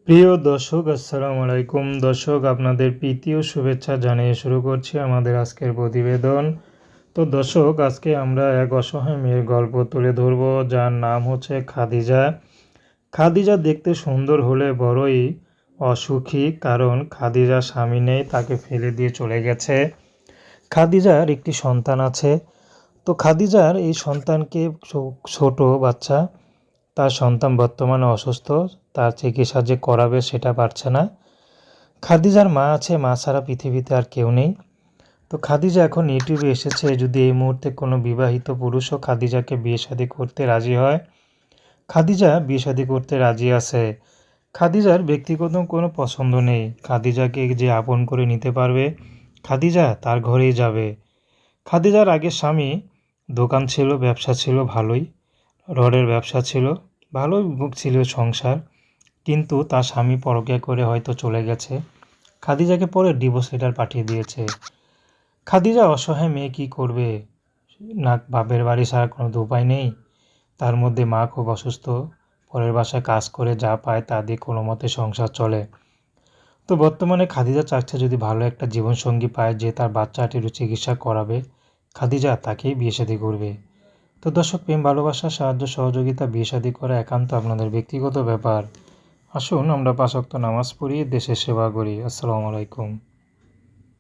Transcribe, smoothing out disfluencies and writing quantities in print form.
প্রিয় দর্শক, আসসালামু আলাইকুম। দর্শক, আপনাদের প্রীতি ও শুভেচ্ছা জানিয়ে শুরু করছি আমাদের আজকের প্রতিবেদন। তো দর্শক, আজকে আমরা এক অসহায় মেয়ের গল্প তুলে ধরব, যার নাম হচ্ছে খাদিজা। খাদিজা দেখতে সুন্দর হলে বড়ই অসুখী, কারণ খাদিজার স্বামী নেই, তাকে ফেলে দিয়ে চলে গেছে। খাদিজার একটি সন্তান আছে। তো খাদিজার এই সন্তানকে, ছোট বাচ্চা, তার সন্তান বর্তমানে অসুস্থ, তার চিকিৎসা যে করাবে সেটা পারছে না। খাদিজার মা আছে, মা ছাড়া পৃথিবীতে আর কেউ নেই। তো খাদিজা এখন ইউটিউবে এসেছে, যদি এই মুহূর্তে কোনো বিবাহিত পুরুষও খাদিজাকে বিয়ে শাদী করতে রাজি হয়। খাদিজা বিয়ে শাদী করতে রাজি আছে। খাদিজার ব্যক্তিগত কোনো পছন্দ নেই। খাদিজাকে যে আপন করে নিতে পারবে, খাদিজা তার ঘরেই যাবে। খাদিজার আগের স্বামী দোকান ছিল, ব্যবসা ছিল ভালোই, রডের ব্যবসা ছিল, ভালোই ছিল সংসার, কিন্তু তার স্বামী পরকীয়া করে হয়তো চলে গেছে। খাদিজাকে পরে ডিভোর্স লেটার পাঠিয়ে দিয়েছে। খাদিজা অসহায় মেয়ে, কী করবে? না বাপের বাড়ি ছাড়া কোনো উপায় নেই, তার মধ্যে মা খুব অসুস্থ, পরের বাসায় কাজ করে যা পায় তা দিয়ে কোনো মতে সংসার চলে। তো বর্তমানে খাদিজা চাচ্ছে যদি ভালো একটা জীবনসঙ্গী পায়, যে তার বাচ্চাটির চিকিৎসা করাবে, খাদিজা তাকেই বিয়ে শাদী করবে। তো দর্শক, প্রেম ভালোবাসা, সাহায্য সহযোগিতা, বিয়ে শাদী করা একান্ত আপনাদের ব্যক্তিগত ব্যাপার। আসুন আমরা ৫ ওয়াক্ত নামাজ পড়ি, দেশের সেবা করি। আসসালামু আলাইকুম।